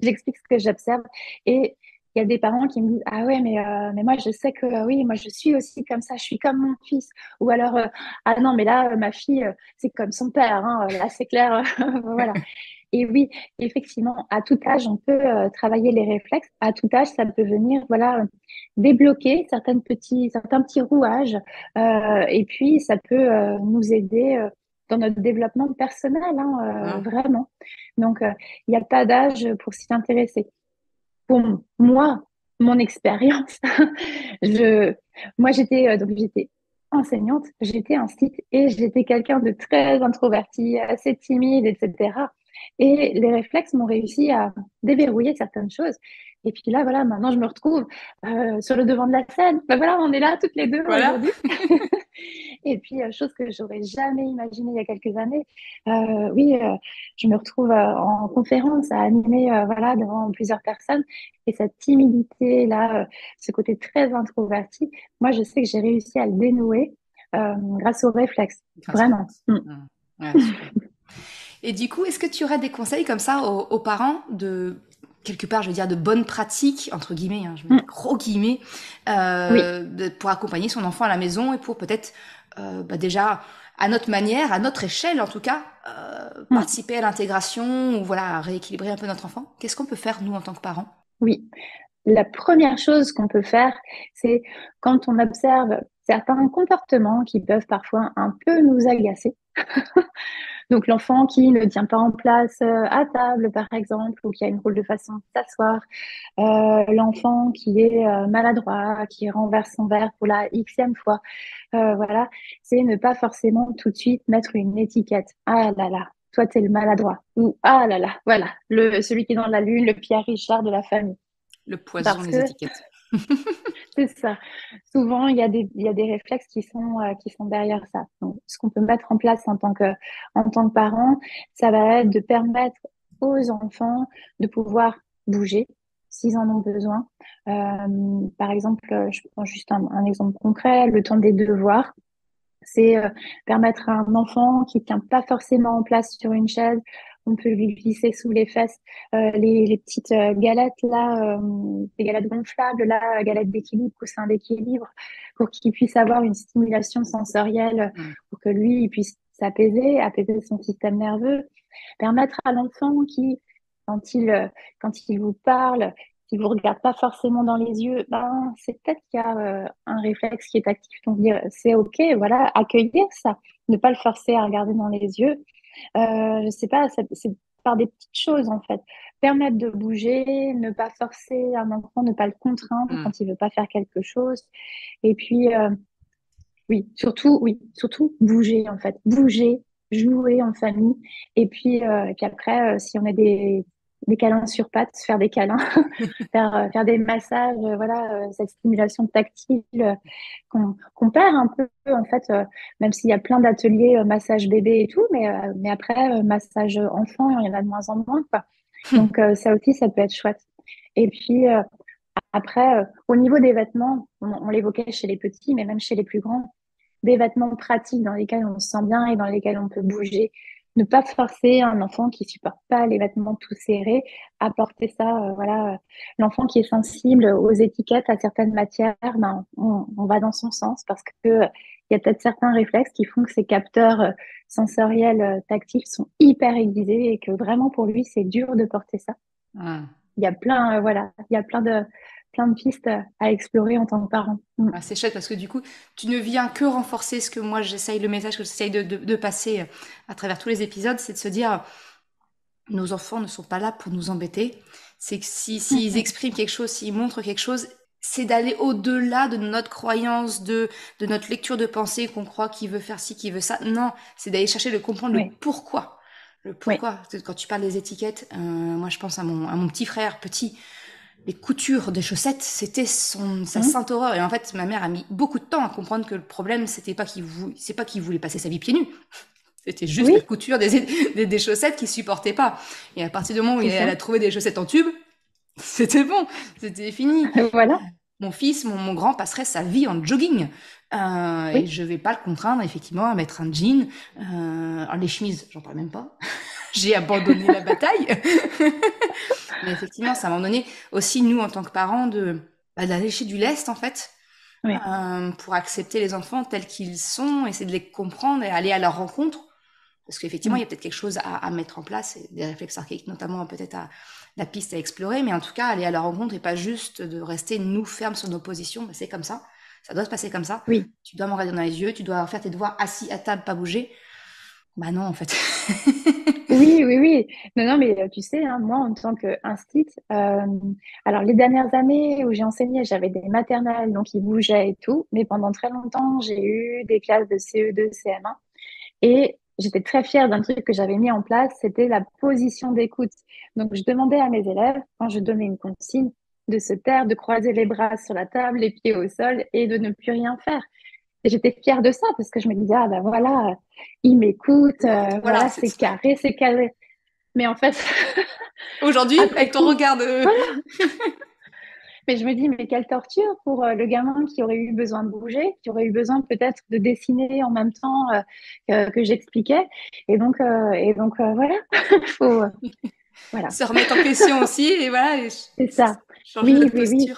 j'explique ce que j'observe. Et il y a des parents qui me disent, ah ouais, mais moi, je sais que oui, moi, je suis aussi comme ça. Je suis comme mon fils. Ou alors, ah non, mais là, ma fille, c'est comme son père. Hein. Là, c'est clair. Voilà. Et oui, effectivement, à tout âge, on peut travailler les réflexes. À tout âge, ça peut venir, voilà, débloquer certains petits rouages. Et puis, ça peut nous aider dans notre développement personnel, hein, Hein. vraiment. Donc, il n'y a pas d'âge pour s'y intéresser. Pour moi, mon expérience, je, moi, j'étais enseignante, j'étais un site et j'étais quelqu'un de très introverti, assez timide, etc. Et les réflexes m'ont réussi à déverrouiller certaines choses. Et puis là, voilà, maintenant, je me retrouve sur le devant de la scène. Ben voilà, on est là toutes les deux Voilà. aujourd'hui. Et puis, chose que j'aurais jamais imaginée il y a quelques années. Oui, je me retrouve en conférence à animer voilà, devant plusieurs personnes. Et cette timidité-là, ce côté très introverti, moi, je sais que j'ai réussi à le dénouer grâce aux réflexes. Grâce au Vraiment. réflexe. Ouais, super. Et du coup, est-ce que tu aurais des conseils comme ça aux parents de, quelque part, je veux dire, de bonnes pratiques, entre guillemets, hein, je mets des Mm. gros guillemets, Oui. pour accompagner son enfant à la maison et pour peut-être, déjà, à notre manière, à notre échelle en tout cas, Mm. participer à l'intégration ou voilà, rééquilibrer un peu notre enfant? Qu'est-ce qu'on peut faire, nous, en tant que parents? Oui. La première chose qu'on peut faire, c'est quand on observe certains comportements qui peuvent parfois un peu nous agacer. Donc l'enfant qui ne tient pas en place à table, par exemple, ou qui a une drôle de façon de s'asseoir, l'enfant qui est maladroit, qui renverse son verre pour la xème fois, voilà, c'est ne pas forcément tout de suite mettre une étiquette. Ah là là, toi t'es le maladroit. Ou ah là là, voilà, celui qui est dans la lune, le Pierre Richard de la famille. Le poison, Parce les que étiquettes. c'est ça. Souvent, il y a des réflexes qui sont derrière ça. Donc, ce qu'on peut mettre en place en tant que parent, ça va être de permettre aux enfants de pouvoir bouger s'ils en ont besoin. Par exemple, je prends juste un exemple concret, le temps des devoirs. C'est permettre à un enfant qui tient pas forcément en place sur une chaise, on peut lui glisser sous les fesses les petites galettes là, les galettes gonflables là, galettes d'équilibre, coussins d'équilibre, pour qu'il puisse avoir une stimulation sensorielle, Mm. pour que lui il puisse s'apaiser, apaiser son système nerveux. Permettre à l'enfant qui, quand il vous parle, qui vous regarde pas forcément dans les yeux, ben, c'est peut-être qu'il y a un réflexe qui est actif. Donc dire c'est ok, voilà, accueillir ça, ne pas le forcer à regarder dans les yeux. Je sais pas, c'est par des petites choses en fait. Permettre de bouger, ne pas forcer un enfant, ne pas le contraindre Mm. quand il veut pas faire quelque chose. Et puis oui, surtout bouger en fait, bouger, jouer en famille. Et puis après, si on a des câlins sur pattes, faire des câlins, faire des massages, voilà, cette stimulation tactile qu'on perd un peu en fait, même s'il y a plein d'ateliers massage bébé et tout, mais après massage enfant, il y en a de moins en moins quoi. Donc ça aussi, ça peut être chouette. Et puis après, au niveau des vêtements, on l'évoquait chez les petits, mais même chez les plus grands, des vêtements pratiques dans lesquels on se sent bien et dans lesquels on peut bouger. Ne pas forcer un enfant qui supporte pas les vêtements tout serrés à porter ça. Voilà, l'enfant qui est sensible aux étiquettes, à certaines matières, ben, on va dans son sens parce que il y a peut-être certains réflexes qui font que ces capteurs sensoriels tactiles sont hyper aiguisés et que vraiment pour lui c'est dur de porter ça. Mm. Il y a plein, voilà, il y a plein de pistes à explorer en tant que parent. Mm. Ah, c'est chouette parce que du coup, tu ne viens que renforcer ce que moi j'essaye, le message que j'essaye de passer à travers tous les épisodes, c'est de se dire, nos enfants ne sont pas là pour nous embêter. C'est que s'ils expriment quelque chose, s'ils montrent quelque chose, c'est d'aller au-delà de notre croyance, de notre lecture de pensée qu'on croit qu'il veut faire ci, qu'il veut ça. Non, c'est d'aller chercher de comprendre le Oui, pourquoi. Le oui. pourquoi. Parce que quand tu parles des étiquettes, moi je pense à mon petit frère petit. Les coutures des chaussettes, c'était sa Mm. sainte horreur. Et en fait, ma mère a mis beaucoup de temps à comprendre que le problème, c'est pas qu'il voulait passer sa vie pieds nus. C'était juste la Oui, couture des chaussettes qu'il supportait pas. Et à partir du moment où c'est elle ça. a trouvé des chaussettes en tube, c'était bon, c'était fini. Voilà. Mon fils, mon grand passerait sa vie en jogging. Et Oui, je vais pas le contraindre, effectivement, à mettre un jean. Alors les chemises, j'en parle même pas. J'ai abandonné la bataille. Mais effectivement, ça m'a donné aussi, nous, en tant que parents, d'aller chez du lest, en fait, oui. pour accepter les enfants tels qu'ils sont, essayer de les comprendre et aller à leur rencontre. Parce qu'effectivement, il y Mm. a peut-être quelque chose à mettre en place, et des réflexes archaïques, notamment peut-être la piste à explorer, mais en tout cas, aller à leur rencontre et pas juste de rester nous fermes sur nos positions. Ben, c'est comme ça doit se passer comme ça. Oui, Tu dois me regarder dans les yeux, tu dois faire tes devoirs assis à table, pas bouger. Bah non, en fait. oui, oui, oui. Non, non, mais tu sais, hein, moi, en tant qu'instit, alors les dernières années où j'ai enseigné, j'avais des maternelles, donc ils bougeaient et tout, mais pendant très longtemps, j'ai eu des classes de CE2, CM1. Et j'étais très fière d'un truc que j'avais mis en place, c'était la position d'écoute. Donc, je demandais à mes élèves, quand je donnais une consigne, de se taire, de croiser les bras sur la table, les pieds au sol et de ne plus rien faire. Et j'étais fière de ça parce que je me disais, ah ben voilà, ils m'écoutent, Voilà, voilà, c'est carré, c'est carré. Mais en fait, aujourd'hui, après avec ton coup, regard de... voilà. Mais je me dis, mais quelle torture pour le gamin qui aurait eu besoin de bouger, qui aurait eu besoin peut-être de dessiner en même temps que j'expliquais. Et donc, voilà, faut, voilà, se remettre en question aussi, et voilà, et c'est ça. changer Oui, notre oui, oui. posture.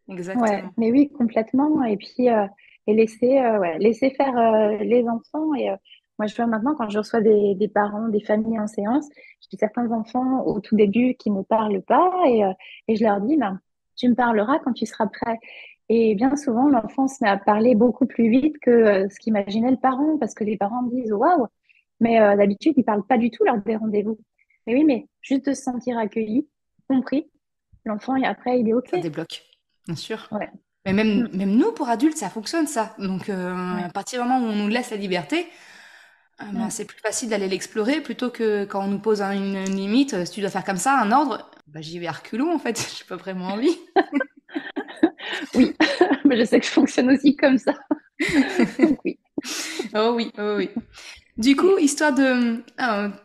Ouais, Exactement. mais oui, complètement. Et puis, laisser faire les enfants. Et moi, je vois maintenant, quand je reçois des parents, des familles en séance, j'ai certains enfants au tout début qui ne me parlent pas et je leur dis, ben, tu me parleras quand tu seras prêt. Et bien souvent, l'enfant se met à parler beaucoup plus vite que ce qu'imaginait le parent, parce que les parents me disent, waouh, mais d'habitude, ils ne parlent pas du tout lors des rendez-vous. Mais oui, mais juste de se sentir accueilli, compris, l'enfant, et après, il est OK. Ça débloque, bien sûr. Ouais. Mais même, Mm. même nous, pour adultes, ça fonctionne, ça. Donc, à Ouais. partir du moment où on nous laisse la liberté, ben, Mm. c'est plus facile d'aller l'explorer plutôt que quand on nous pose une limite. Si tu dois faire comme ça, un ordre, bah, j'y vais à reculons, en fait. J'ai pas vraiment envie. Oui, mais je sais que je fonctionne aussi comme ça. Donc oui. Oh oui, oh oui. Du coup, histoire de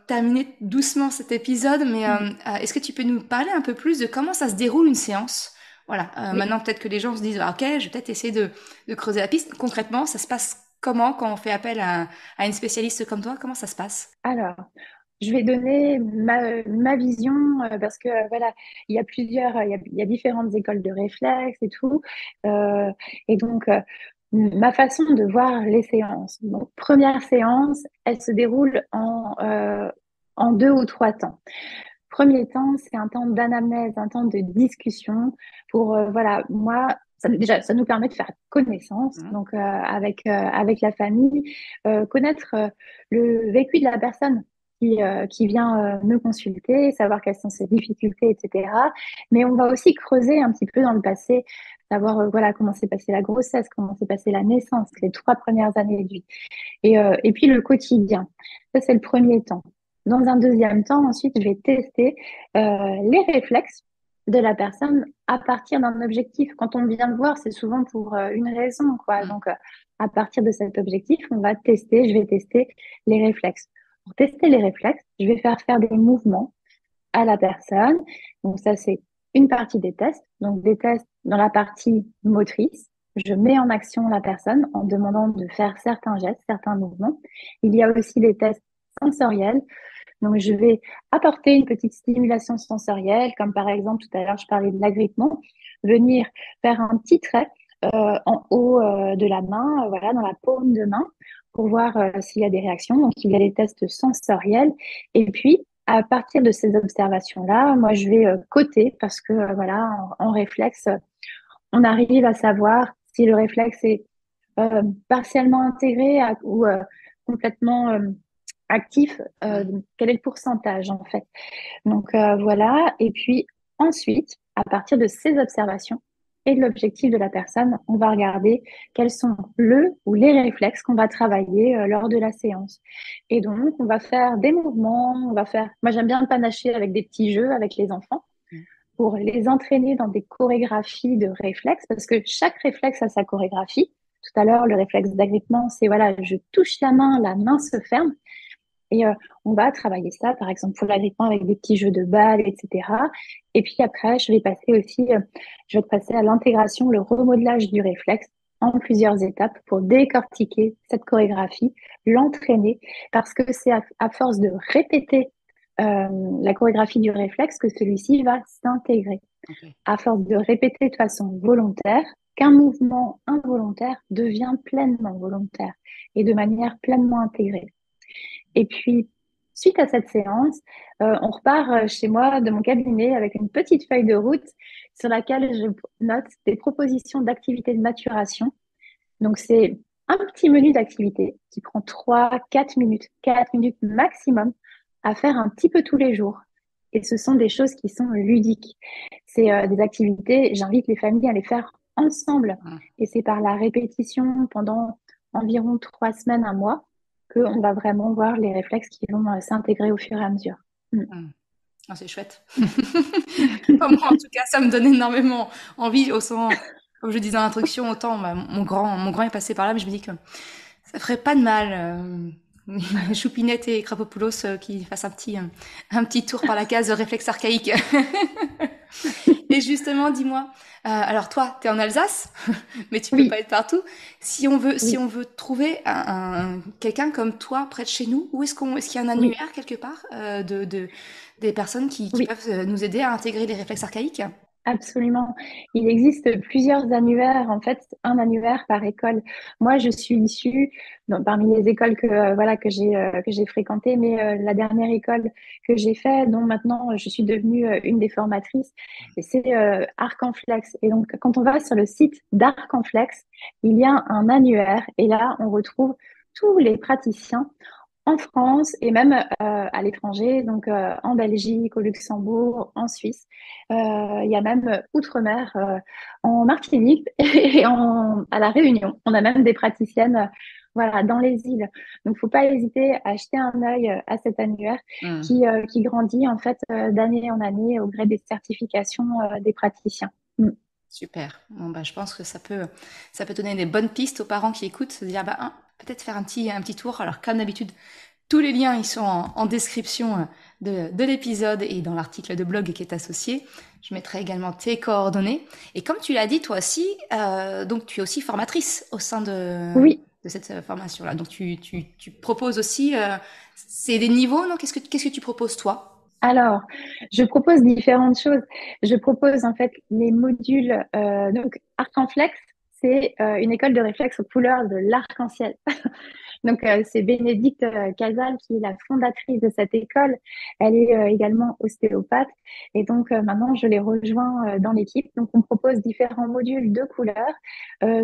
terminer doucement cet épisode, mais Mm. est-ce que tu peux nous parler un peu plus de comment ça se déroule une séance? Voilà, Oui. maintenant peut-être que les gens se disent, ah, ok, je vais peut-être essayer de creuser la piste. Concrètement, ça se passe comment quand on fait appel à une spécialiste comme toi? Comment ça se passe? Alors, je vais donner ma vision parce que voilà, il y a différentes écoles de réflexes et tout. Euh, et donc, ma façon de voir les séances. Donc, première séance, elle se déroule en 2 ou 3 temps. Premier temps, c'est un temps d'anamnèse, un temps de discussion pour, voilà, moi, déjà, ça nous permet de faire connaissance, Mhm. donc avec la famille, connaître le vécu de la personne qui vient me consulter, savoir quelles sont ses difficultés, etc. Mais on va aussi creuser un petit peu dans le passé, savoir voilà, comment s'est passée la grossesse, comment s'est passée la naissance, les 3 premières années de vie. Et puis le quotidien. Ça, c'est le premier temps. Dans un deuxième temps, ensuite, je vais tester les réflexes de la personne à partir d'un objectif. Quand on vient me voir, c'est souvent pour une raison, quoi. Donc, à partir de cet objectif, je vais tester les réflexes. Pour tester les réflexes, je vais faire des mouvements à la personne. Donc, ça, c'est une partie des tests. Donc, des tests dans la partie motrice. Je mets en action la personne en demandant de faire certains gestes, certains mouvements. Il y a aussi les tests sensoriels. Donc, je vais apporter une petite stimulation sensorielle, comme par exemple, tout à l'heure, je parlais de l'agrippement, venir faire un petit trait en haut de la main, voilà, dans la paume de main, pour voir s'il y a des réactions. Donc, il y a les tests sensoriels. Et puis, à partir de ces observations-là, moi, je vais coter parce que, voilà, en réflexe, on arrive à savoir si le réflexe est partiellement intégré ou complètement actif, quel est le pourcentage en fait. Donc voilà, et puis ensuite, à partir de ces observations et de l'objectif de la personne, on va regarder quels sont le ou les réflexes qu'on va travailler lors de la séance. Et donc, on va faire des mouvements, moi j'aime bien panacher avec des petits jeux avec les enfants pour les entraîner dans des chorégraphies de réflexes, parce que chaque réflexe a sa chorégraphie. Tout à l'heure, le réflexe d'agrippement, c'est voilà, je touche la main se ferme. Et on va travailler ça, par exemple, pour l'agrippement avec des petits jeux de balles, etc. Et puis après, je vais passer à l'intégration, le remodelage du réflexe en plusieurs étapes pour décortiquer cette chorégraphie, l'entraîner, parce que c'est à force de répéter la chorégraphie du réflexe que celui-ci va s'intégrer. Ok. À force de répéter de façon volontaire, qu'un mouvement involontaire devient pleinement volontaire et de manière pleinement intégrée. Et puis, suite à cette séance, on repart chez moi de mon cabinet avec une petite feuille de route sur laquelle je note des propositions d'activités de maturation. Donc, c'est un petit menu d'activités qui prend 3, 4 minutes, 4 minutes maximum à faire un petit peu tous les jours. Et ce sont des choses qui sont ludiques. C'est des activités, j'invite les familles à les faire ensemble. Mm. Et c'est par la répétition pendant environ 3 semaines, un mois qu'on va vraiment voir les réflexes qui vont s'intégrer au fur et à mesure. Oh, c'est chouette. Moi, en tout cas, ça me donne énormément envie. Comme je disais en introduction, autant mon grand est passé par là, mais je me dis que ça ferait pas de mal. Choupinette et Krapopoulos qui fassent un petit tour par la case réflexe archaïque. Et justement, dis-moi, alors toi, t'es en Alsace, mais tu peux pas être partout. Si on veut trouver quelqu'un comme toi près de chez nous, est-ce qu'il y a un annuaire quelque part des personnes qui peuvent nous aider à intégrer les réflexes archaïques? Absolument. Il existe plusieurs annuaires, en fait, un annuaire par école. Moi, je suis issue parmi les écoles que j'ai fréquentées, mais la dernière école que j'ai faite, dont maintenant je suis devenue une des formatrices, c'est Arc-en-Flex. Et donc, quand on va sur le site d'Arc-en-Flex, il y a un annuaire et là, on retrouve tous les praticiens en France et même à l'étranger, donc en Belgique, au Luxembourg, en Suisse. Il y a même outre-mer, en Martinique et à La Réunion. On a même des praticiennes voilà, dans les îles. Donc, il ne faut pas hésiter à jeter un œil à cet annuaire qui grandit en fait d'année en année au gré des certifications des praticiens. Super. Bon, je pense que ça peut donner des bonnes pistes aux parents qui écoutent, se dire peut-être faire un petit tour. Alors comme d'habitude, tous les liens ils sont en description de l'épisode et dans l'article de blog qui est associé. Je mettrai également tes coordonnées. Et comme tu l'as dit, toi aussi, donc tu es aussi formatrice au sein de cette formation-là. Donc tu proposes aussi, c'est des niveaux, non? Qu'est-ce que tu proposes toi? Alors, je propose différentes choses. Je propose en fait les modules. Donc, Arc-en-Flex, c'est une école de réflexe aux couleurs de l'arc-en-ciel. Donc, c'est Bénédicte Casal qui est la fondatrice de cette école. Elle est également ostéopathe. Et donc, maintenant, je les rejoins dans l'équipe. Donc, on propose différents modules de couleurs,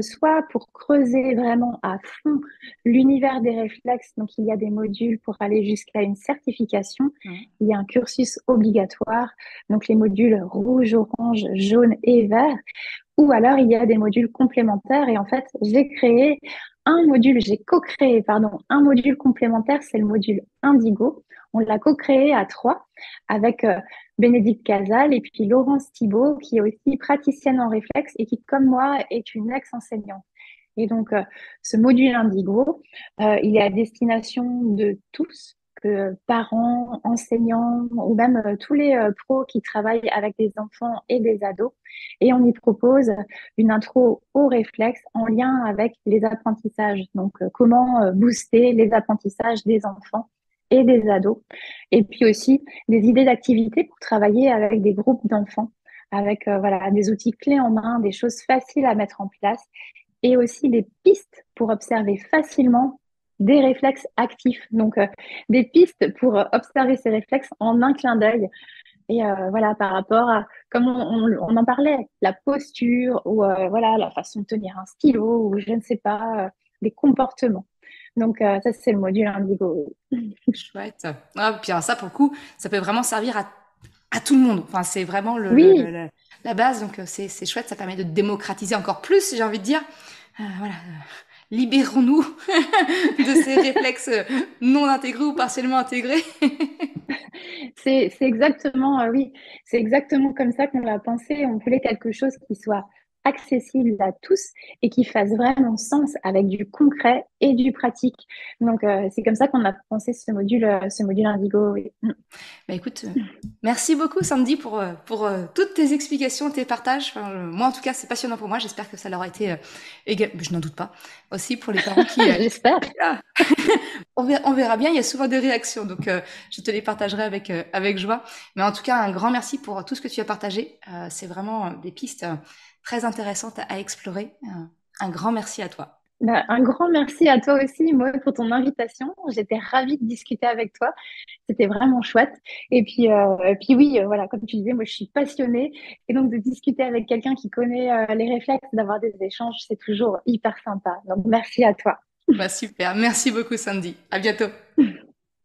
soit pour creuser vraiment à fond l'univers des réflexes. Donc, il y a des modules pour aller jusqu'à une certification. Il y a un cursus obligatoire. Donc, les modules rouge, orange, jaune et vert. Ou alors, il y a des modules complémentaires. Et en fait, j'ai co-créé, un module complémentaire, c'est le module Indigo. On l'a co-créé à 3 avec Bénédicte Casal et puis Laurence Thibault, qui est aussi praticienne en réflexe et qui, comme moi, est une ex-enseignante. Et donc, ce module Indigo, il est à destination de tous, que parents, enseignants ou même tous les pros qui travaillent avec des enfants et des ados. Et on y propose une intro au réflexe en lien avec les apprentissages. Donc, comment booster les apprentissages des enfants et des ados. Et puis aussi des idées d'activités pour travailler avec des groupes d'enfants, avec des outils clés en main, des choses faciles à mettre en place et aussi des pistes pour observer facilement des réflexes actifs. Donc, des pistes pour observer ces réflexes en un clin d'œil. Et par rapport à, comme on en parlait, la posture ou la façon de tenir un stylo ou je ne sais pas, des comportements. Donc, ça, c'est le module Indigo. Chouette. Puis alors ça, pour le coup, ça peut vraiment servir à tout le monde. Enfin, c'est vraiment la base. Donc, c'est chouette. Ça permet de démocratiser encore plus, j'ai envie de dire. Libérons-nous de ces réflexes non intégrés ou partiellement intégrés. C'est exactement, c'est exactement comme ça qu'on l'a pensé. On voulait quelque chose qui soit accessible à tous et qui fasse vraiment sens avec du concret et du pratique. Donc, c'est comme ça qu'on a pensé ce module Indigo. Oui. Écoute, merci beaucoup Sandy pour toutes tes explications, tes partages. Moi, en tout cas, c'est passionnant pour moi. J'espère que ça leur a été égal. Je n'en doute pas. Aussi pour les parents qui... J'espère. On verra bien. Il y a souvent des réactions, donc je te les partagerai avec joie. Mais en tout cas, un grand merci pour tout ce que tu as partagé. C'est vraiment des pistes très intéressantes à explorer. Un grand merci à toi. Un grand merci à toi aussi, Maud, pour ton invitation. J'étais ravie de discuter avec toi. C'était vraiment chouette. Et puis oui, comme tu disais, moi, je suis passionnée. Et donc, de discuter avec quelqu'un qui connaît les réflexes, d'avoir des échanges, c'est toujours hyper sympa. Donc, merci à toi. Super. Merci beaucoup, Sandy. À bientôt.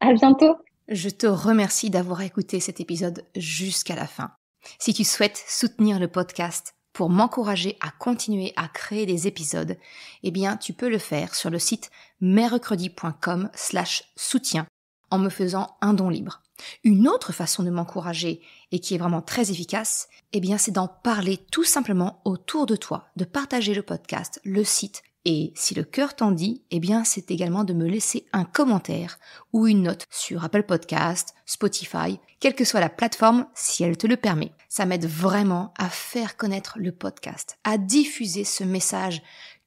À bientôt. Je te remercie d'avoir écouté cet épisode jusqu'à la fin. Si tu souhaites soutenir le podcast, pour m'encourager à continuer à créer des épisodes, eh bien, tu peux le faire sur le site mercredi.com/soutien en me faisant un don libre. Une autre façon de m'encourager et qui est vraiment très efficace, eh bien, c'est d'en parler tout simplement autour de toi, de partager le podcast, le site. Et si le cœur t'en dit, eh bien, c'est également de me laisser un commentaire ou une note sur Apple Podcast, Spotify, quelle que soit la plateforme, si elle te le permet. Ça m'aide vraiment à faire connaître le podcast, à diffuser ce message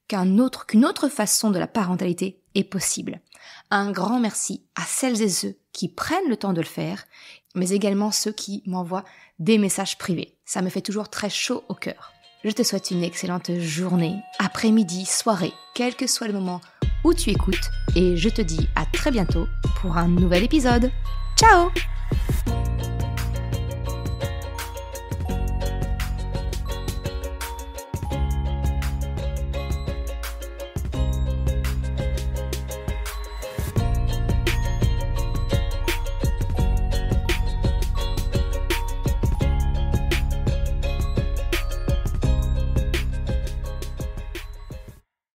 qu'une autre façon de la parentalité est possible. Un grand merci à celles et ceux qui prennent le temps de le faire, mais également ceux qui m'envoient des messages privés. Ça me fait toujours très chaud au cœur. Je te souhaite une excellente journée, après-midi, soirée, quel que soit le moment où tu écoutes, et je te dis à très bientôt pour un nouvel épisode. Ciao!